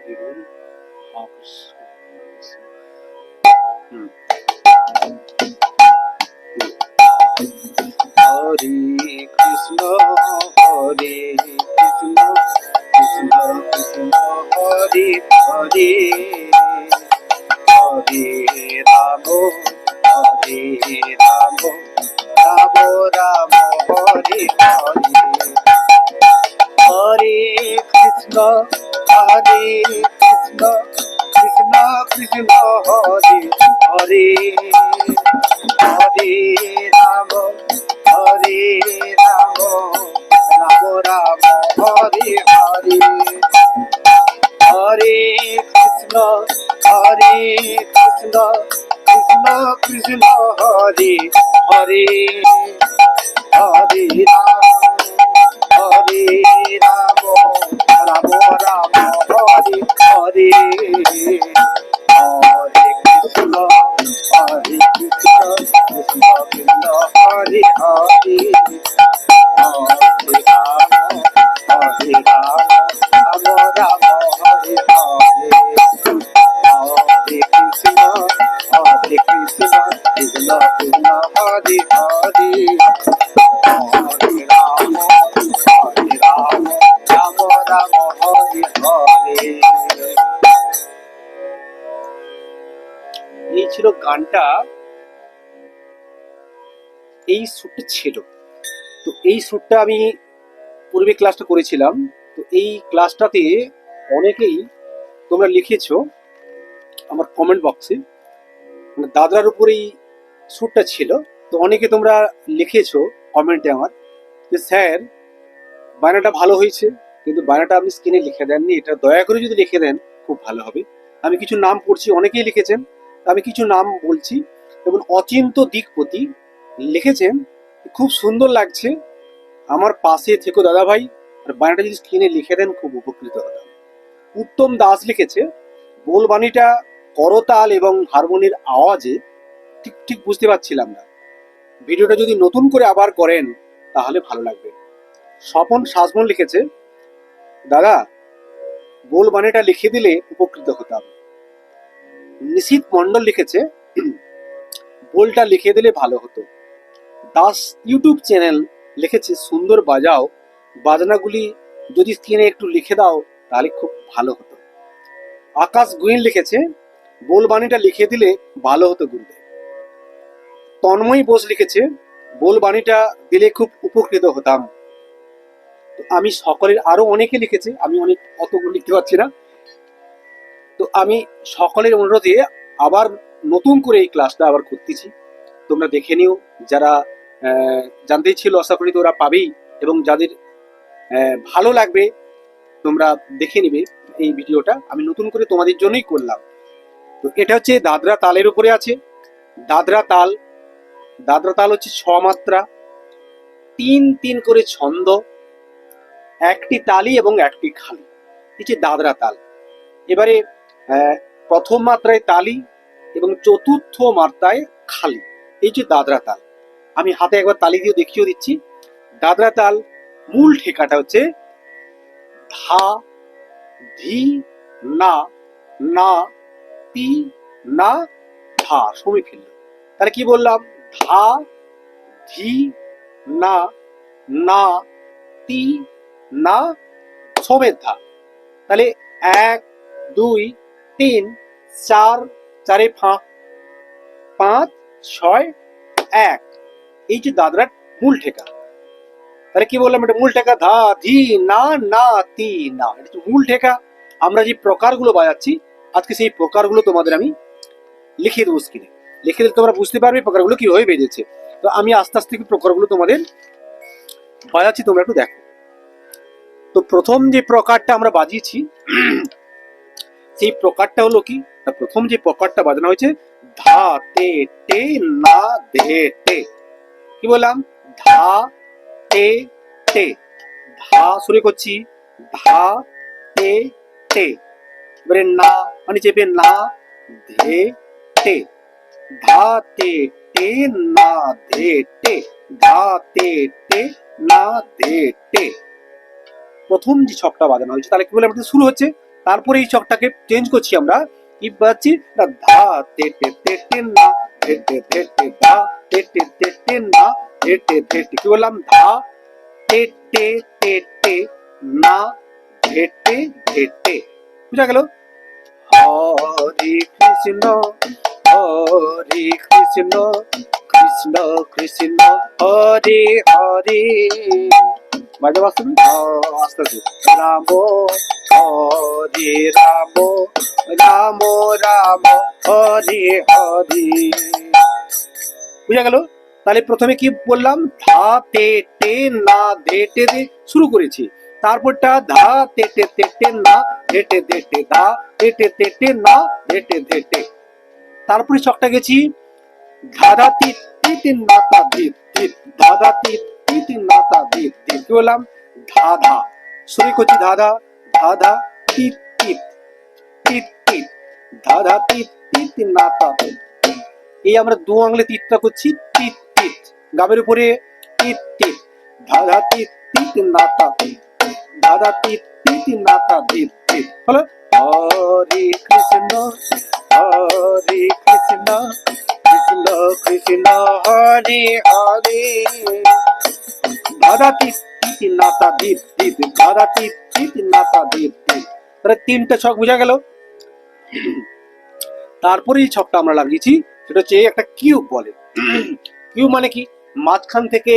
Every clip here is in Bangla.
কৃষ্ণ হরে কৃষ্ণ কৃষ্ণ কৃষ্ণ হরে হরে হরে রাম হরে রাম রাম রাম হরে হরে হরে কৃষ্ণ কৃষ্ণ কৃষ্ণ হরে হরে হরে রাম রাম রাম হরে হরে হরে কৃষ্ণ কৃষ্ণ কৃষ্ণ হরে হরে হরে রাম রাম রাম হরে হরে হরে কৃষ্ণ কৃষ্ণ কৃষ্ণ হরে হরে হরে রাম রাম হরে হরে হরে কৃষ্ণ কৃষ্ণ কৃষ্ণ হরে হরে হরে রাম রাম রাম হরে হরে। এই ছিল গানটা, এই সুরটা ছিল। তো এই সুরটা আমি পূর্বে ক্লাসটা করেছিলাম। তো এই ক্লাসটাতে অনেকেই তোমরা লিখেছো আমার কমেন্ট বক্সে, মানে দাদরার উপরেই সুরটা ছিল। তো অনেকে তোমরা লিখেছো কমেন্টে আমার যে স্যার বায়নাটা ভালো হয়েছে, কিন্তু বায়নাটা আপনি স্ক্রিনে লিখে দেননি, এটা দয়া করে যদি লিখে দেন খুব ভালো হবে। আমি কিছু নাম পড়ছি, অনেকেই লিখেছেন, আমি কিছু নাম বলছি। এবং অচিন্ত দিকপতি লিখেছেন খুব সুন্দর লাগছে, আমার পাশে থেকো দাদা ভাই, আর বায়নাটা যদি স্ক্রিনে লিখে দেন খুব উপকৃত হতাম। উত্তম দাস লিখেছে বোলবাণীটা করতাল এবং হারমোনির আওয়াজে ঠিক ঠিক বুঝতে পারছিলাম না, ভিডিওটা যদি নতুন করে আবার করেন তাহলে ভালো লাগবে। স্বপন সাজমন লিখেছে দাদা বোলবাণীটা লিখে দিলে উপকৃত হতাম। নিশীত মন্ডল লিখেছে বোলটা লিখে দিলে ভালো হতো। দাস ইউটিউব চ্যানেল লিখেছে সুন্দর বাজাও, বাজনাগুলি যদি স্ক্রিনে একটু লিখে দাও তাহলে খুব ভালো হতো। আকাশ গুইন লিখেছে বোলবাণীটা লিখে দিলে ভালো হতো গুরুদেব। তন্ময় বোস লিখেছে বোলবাণীটা দিলে খুব উপকৃত হতাম। আমি সকলের, আরো অনেকে লিখেছে, আমি অনেক অতগুলো লিখতে পারছি না। তো আমি সকলের অনুরোধে আবার নতুন করে এই ক্লাসটা আবার করতেছি, তোমরা দেখে নিও। যারা জানতেই ছিল আশা করি তোরা পাবেই, এবং যাদের ভালো লাগবে তোমরা দেখে নিবে এই ভিডিওটা, আমি নতুন করে তোমাদের জন্যই করলাম। তো এটা হচ্ছে দাদরা তালের উপরে আছে। দাদরা তাল হচ্ছে 6 মাত্রা, 3 করে ছন্দ, একটি তালি এবং একটি খালি, এই যে দাদরা তাল। এবারে প্রথম মাত্রায় তালি এবং চতুর্থ মাত্রায় খালি, এই যে দাদরা তাল। আমি হাতে একবার তালি দিয়ে দেখিয়ে দিচ্ছি। দাদরা তাল মূল ঠেকাটা হচ্ছে ধা ধি না না তি না ধা, সমী ফেলল। তাহলে কি বললাম? ধা ধি না না তি না সমেত ধা। তাহলে 1 2 3 4, 4 ফাঁক, 5 6 1, এই যে দাদরার মূল ঠেকা। তাহলে কি বললাম? এটা মূল ঠেকা, ধা ধি না না তি না, এটা মূল ঠেকা। আমরা যে প্রকারগুলো বাজাচ্ছি আজকে সেই প্রকারগুলো তোমাদের আমি লিখে দেবো স্ক্রিনে, লিখে দিলে তোমরা বুঝতে পারবে প্রকারগুলো কিভাবে বেজেছে। তো আমি আস্তে আস্তে প্রকারগুলো তোমাদের বাজাচ্ছি, তোমরা একটু দেখো। তো প্রথম যে প্রকারটা আমরা বাজিয়েছি সেই প্রকারটা হলো কি? প্রথম যে প্রকারটা বাজানো হয়েছে ধা তে টে না ধে টে। কি বললাম? ধা তে টে, ধা শুরু করছি, ধা তে টে, এবারে না মানে চেপে না ধে টে, ধা তে টে না ধে টে, ধা তে টে না ধে টে। প্রথম যে ছকটা বাজানো হয়েছে তাহলে কি বলে? আমাদের শুরু হচ্ছে তারপরে এই ছকটাকে চেঞ্জ করছি আমরা, কি পাচ্ছি না ধা তে তে তে তে না ধে তে ধে তে ধা তে তে তে তে না ধে তে ধে তে, কি বললাম ধা তে তে তে তে না ধে তে ধে তে, বুঝা গেল? হরে কৃষ্ণ হরে কৃষ্ণ কৃষ্ণ কৃষ্ণ হরে হরে, বাজে বাস্তব আস্তে আস্তে, রাম হরে রাম রাম রাম হরে হরে, বুঝা গেল? তাহলে প্রথমে কি বললাম ধা তে তে না ধে টে দে শুরু করেছি, তারপরটা ধা তে তে তে তে না ধে টে ধে টে ধা তে তে তে তে না ধে টে ধে টে, তারপরে ছকটা গেছি ধাধা তিত তিত নাতা দিত দিত ধাধা তিত তিত নাতা দিত দিত, কি বললাম ধাধা শুরু করছি ধাধা ধাধা তিত তিত তিত তিত ধাধা তিত তিত নাতা দিত, এই আমরা দু আঙুলে তিতটা করছি তিত তিত, গাবের উপরে তিত তিত ধাধা তিত তিত নাতা দিত ধাধা তিত তিত নাতা দিত দিত, হলো হরে কৃষ্ণ হরে কৃষ্ণ কৃষ্ণ কৃষ্ণ হরে হরে, ধাধা তিত তিত নাতা দিত দিত ধাধা তিত তিত নাতা দিত দিত, তাহলে তিনটা ছক বোঝা গেল। তারপরে এই ছকটা আমরা লাগিয়েছি, সেটা হচ্ছে একটা কিউব বলে। কিউব মানে কি, মাঝখান থেকে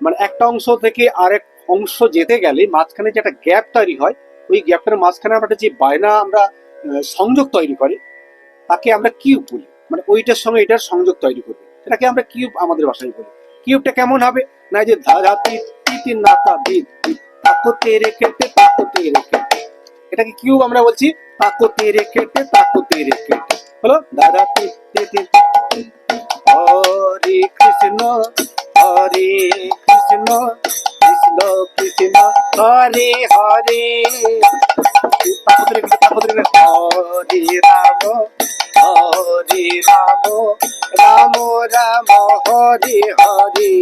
মানে একটা অংশ থেকে আরেক অংশ যেতে গেলে মাঝখানে যে একটা গ্যাপ তৈরি হয়, ওই গ্যাপটার মাঝখানে আমরা যে বায়না আমরা সংযোগ তৈরি করে তাকে আমরা কিউব বলি, মানে ওইটার সঙ্গে এটার সংযোগ তৈরি করবে, সেটাকে আমরা কিউব আমাদের ভাষায় বলি। কিউবটা কেমন হবে না, যে ধাধা তিত তিত নাতা দিত দিত তাকো তেরে কেটে তাকো তেরে কেটে, এটাকে কিউব আমরা বলছি তাকো তেরে কেটে তাকো তেরে কেটে, হলো ধাধা তিত তিত হরে কৃষ্ণ হরে কৃষ্ণ কৃষ্ণ কৃষ্ণ হরে হরে, হরে রাম হরে রাম রাম রাম হরে হরে।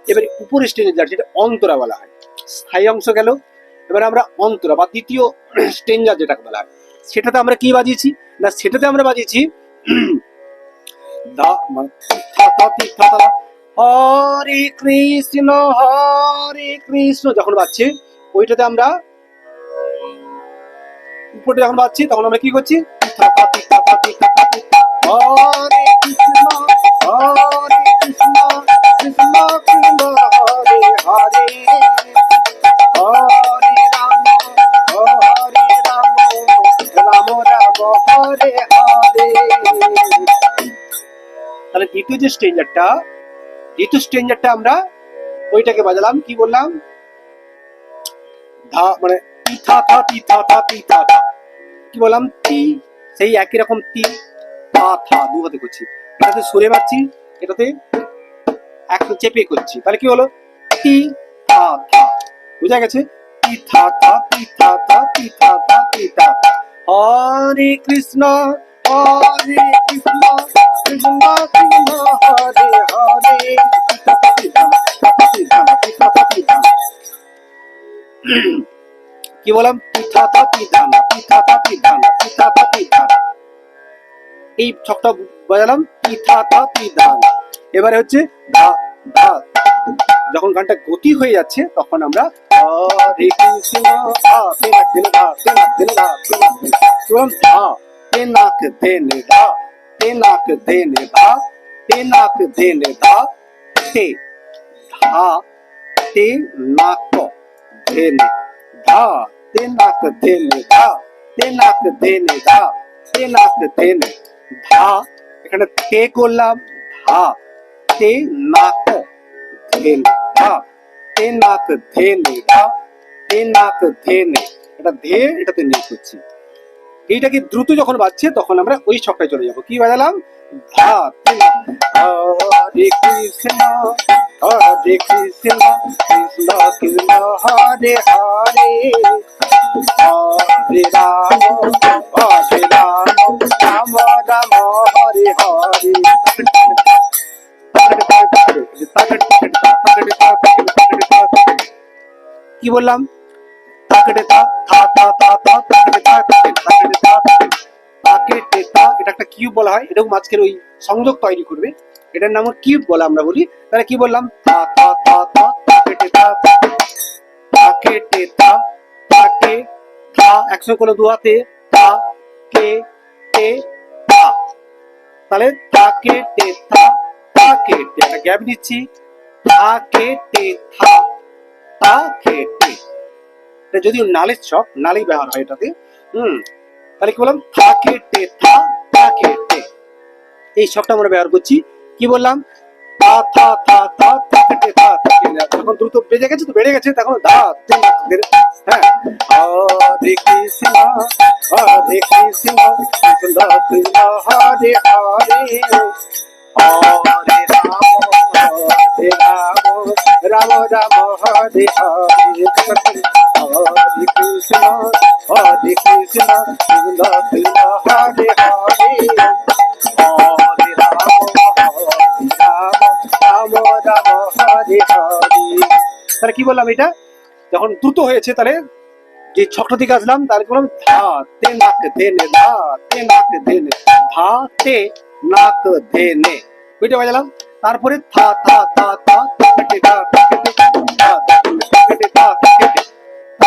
এবারে উপরে স্টেজে যার যেটা অন্তরা বলা হয়, স্থায়ী অংশ গেল। এবারে আমরা অন্তরা বা দ্বিতীয় স্টেঞ্জার যেটাকে বলা হয়, সেটাতে আমরা কি বাজিয়েছি না, সেটাতে আমরা বাজিয়েছি হরে কৃষ্ণ যখন বাজছে, ওইটাতে আমরা উপরে যখন বাজছি তখন আমরা কি করছি হরে কৃষ্ণ হরে কৃষ্ণ কৃষ্ণ কৃষ্ণ হরে হরে হরে রাম রাম রাম হরে হরে। তাহলে দ্বিতীয় স্ট্রেঞ্জারটা আমরা ওইটাকে বাজালাম, কি বললাম ধা মানে তি থা থা তি থা থা তি থা থা, কি বললাম তি, সেই একই রকম তি থা থা দু হাতে করছি, এটাতে সরে মারছি, এটাতে একটু চেপে করছি, তাহলে কি হলো তি থা থা, বুঝা গেছে? তি থা থা তি থা থা তি থা থা তি থা থা, হরে কৃষ্ণ হরে কৃষ্ণ কৃষ্ণ কৃষ্ণ হরে হরে, কি বললাম পিঠাতা পিঠানা পিঠাতা পিঠানা পিঠাতা পিঠানা, এই ছকটা বাজালাম পিঠাতা পিঠানা। এবারে হচ্ছে ধা ধা, যখন গানটা গতি হয়ে যাচ্ছে তখন আমরা হরে কৃষ্ণ ধা তেনা তেনা ধা তেনা তেনা ধা তেনা তেনা, কি বললাম ধা তেনাক ধেনে ধা তেনাক ধেনে ধা তেনাক ধেনে ধা তে ধা তে নাক ধেনে ধা তেনাক ধেনে ধা তেনাক ধেনে ধা তেনাক ধেনে ধা, এখানে তে করলাম ধা তে নাক ধেনে ধা তেনাক ধেনে ধা তেনাক ধেনে, এটা ধে এটাতে নে করছি। এইটাকে দ্রুত যখন বাজছে তখন আমরা ওই ছকটায় চলে যাবো, কি বাজালাম ধা হরে কৃষ্ণ হরে কৃষ্ণ কৃষ্ণ কৃষ্ণ হরে হরে হরে রাম রাম রাম হরে হরে, কি বললাম তাকড়ে তা থা এটা একটা কিউব বলা হয়, এটাও মাঝখানে ওই সংযোগ তৈরি করবে, এটার নাম কিউব বলা আমরা বলি। তাহলে কি বললাম, তা তা তা তা কেটে তা কেটে তা কে থা, একসঙ্গে কোনো দুহাতে তা কে টে তা, তাহলে তা কেটে তা কেটে, একটা গ্যাপ দিচ্ছি, তা কেটে তা কেটে, এটা যদিও নালের ছক, নালেই ব্যবহার হয় এটাতে। তাহলে কি বললাম, থা কেটে তা কেটে, এই ছকটা আমরা ব্যবহার করছি। কি বললাম, তা থা থা তা তা কেটে তা কেটে, যখন দ্রুত বেজে গেছে তো বেড়ে গেছে, তখন দা, হ্যাঁ, হরে কৃষ্ণ হরে কৃষ্ণ কৃষ্ণ কৃষ্ণ হরে হরে, হরে রাম রাম রাম হরে হরে, হরে কৃষ্ণ হরে কৃষ্ণ কৃষ্ণ কৃষ্ণ হরে হরে, হরে রাম রাম রাম হরে হরে। তাহলে কি বললাম, এটা যখন দ্রুত হয়েছে তাহলে যে ছকটা দিকে আসলাম, তাহলে কি বললাম, ধা তে নাক ধে নে, ধা তে নাক ধে নে, ধা তে নাক ধে নে, ওইটা বাজালাম। তারপরে থা থা থা থা কেটে থা কেটে থা কেটে থা কেটে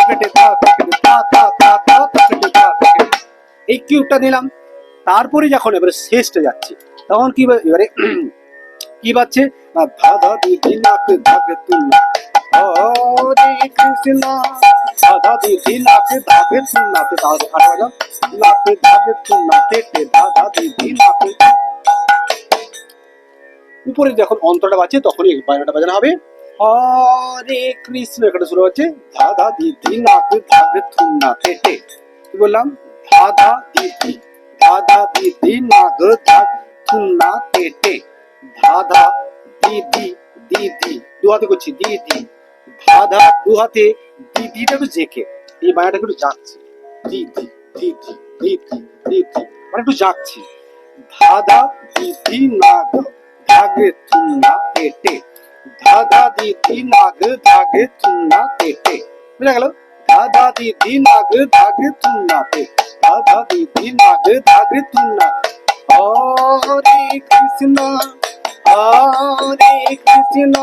কেটে থা কেটে থা থা থা থা কেটে থা কেটে, এই কিউবটা নিলাম। তারপরে যখন এবারে শেষটা যাচ্ছে, তখন কি এবারে কি বাজছে, ধা ধা দি দি নাক ধাক তুলনা, হরে কৃষ্ণ ধা দি দি নাক ধাক তুলনা, তে তাহলে আর বাজাও, নাক ধাক তুলনা তে ধা ধা দি দি নাক, উপরে যখন অন্তরটা বাজছে তখনই বাজনাটা বাজানো হবে, হরে কৃষ্ণ, এখানে শুরু হচ্ছে ধা ধা দি দি নাক ধাক তুলনা তে, কি বললাম, ধা ধা দি দি, ধা ধা দি দি নাক ধাক তুলনা তে, ধা ধা দি দি দি দি, দু হাতে করছি দি দি, ধা ধা দু হাতে, দি দিটা একটু জেকে, এই বায়াটা একটু যাচ্ছে, দি দি দি দি দি দি দি দি, মানে একটু যাচ্ছি, ধা ধা দি দি নাগ ধাগে তুলনা তে, ধা ধা দি দি নাগ ধাগে তুলনা তে, বুঝা গেল, ধা ধা দি দি নাগ ধাগে তুলনা তে, ধা ধা দি দি নাগ ধাগে তুলনা, হরে কৃষ্ণ হরে কৃষ্ণ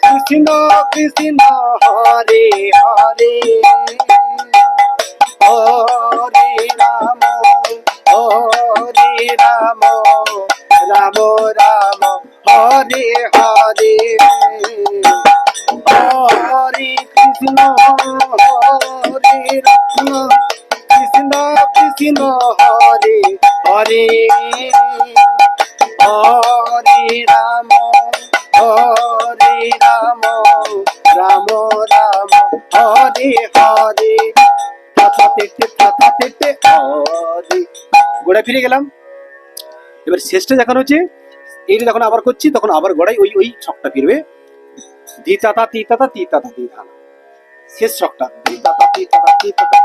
কৃষ্ণ কৃষ্ণ হরে হরে, হরে রাম রাম রাম হরে হরে, হরে কৃষ্ণ হরে কৃষ্ণ কৃষ্ণ কৃষ্ণ হরে হরে, হরে রাম রাম রাম হরে হরে, থাথা তেতে হরে, গোড়ায় ফিরে গেলাম। এবার শেষটা যখন হচ্ছে, এইটা যখন আবার করছি তখন আবার গোড়ায় ওই ওই ছকটা ফিরবে, ধি তাতা তি তাতা তি তাতা তি ধান, শেষ ছকটা ধি তাতা তি তাতা তি তাতা,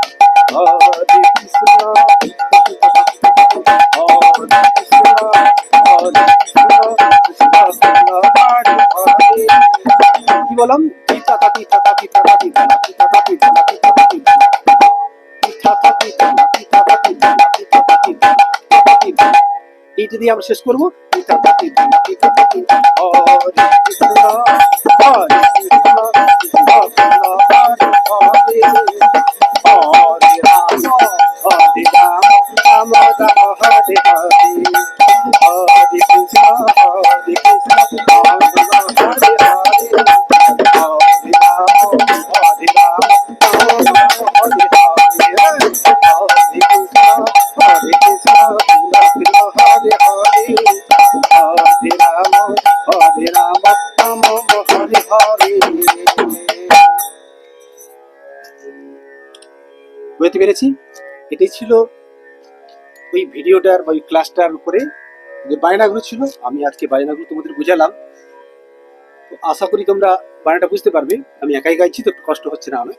হরে কৃষ্ণ হরে কৃষ্ণ হরে কৃষ্ণ কি বললাম, তি তাতা তি তাতা তি তাতা তি তাতা তি তাতা তি তাতা তি তাতা তি তাতা তি তাতা তি তাতা তি তাতা তি তাতা তি তাতা তি, এইটা দিয়ে আমরা শেষ করবো, তি তাতা তি তাতা তি তাতা তি, হরে কৃষ্ণ হরে কৃষ্ণ কৃষ্ণ হরে হরে, হরে রাম রাম রাম হরে হরে, হরে কৃষ্ণ হরে কৃষ্ণ রাম রাম হরে হরে, হরে রাম হরে রাম রাম রাম হরে হরে, হরে কৃষ্ণ হরে কৃষ্ণ কৃষ্ণ কৃষ্ণ হরে হরে, হরে রাম রাম হরে হরে। বুঝতে পেরেছি, এটাই ছিল ওই ভিডিওটার বা ওই ক্লাসটার উপরে যে বায়নাগুলো ছিল, আমি আজকে বায়নাগুলো তোমাদের বুঝালাম। তো আশা করি তোমরা বায়নাটা বুঝতে পারবে, আমি একাই গাইছি তো একটু কষ্ট হচ্ছে না আমার।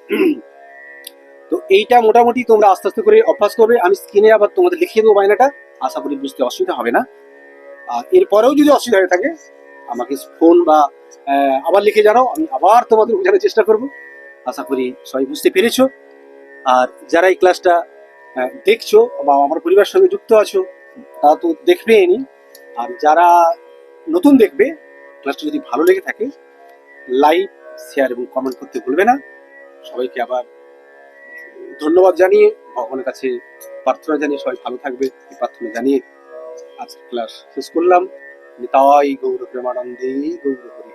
তো এইটা মোটামুটি তোমরা আস্তে আস্তে করে অভ্যাস করবে, আমি স্ক্রিনে আবার তোমাদের লিখিয়ে দেবো বায়নাটা, আশা করি বুঝতে অসুবিধা হবে না। আর এরপরেও যদি অসুবিধা হয়ে থাকে আমাকে ফোন বা আবার লিখে জানাও, আমি আবার তোমাদের বোঝানোর চেষ্টা করবো। আশা করি সবাই বুঝতে পেরেছো। আর যারা এই ক্লাসটা দেখছো বা আমার পরিবারের সঙ্গে যুক্ত আছো তারা তো দেখবেই নি। আর যারা নতুন দেখবে, ক্লাসটা যদি ভালো লেগে থাকে লাইক, শেয়ার এবং কমেন্ট করতে ভুলবে না। সবাইকে আবার ধন্যবাদ জানিয়ে, ভগবানের কাছে প্রার্থনা জানিয়ে সবাই ভালো থাকবে এই প্রার্থনা জানিয়ে আজকের ক্লাস শেষ করলাম। নিতাই গৌর প্রেমানন্দে গৌর হরি।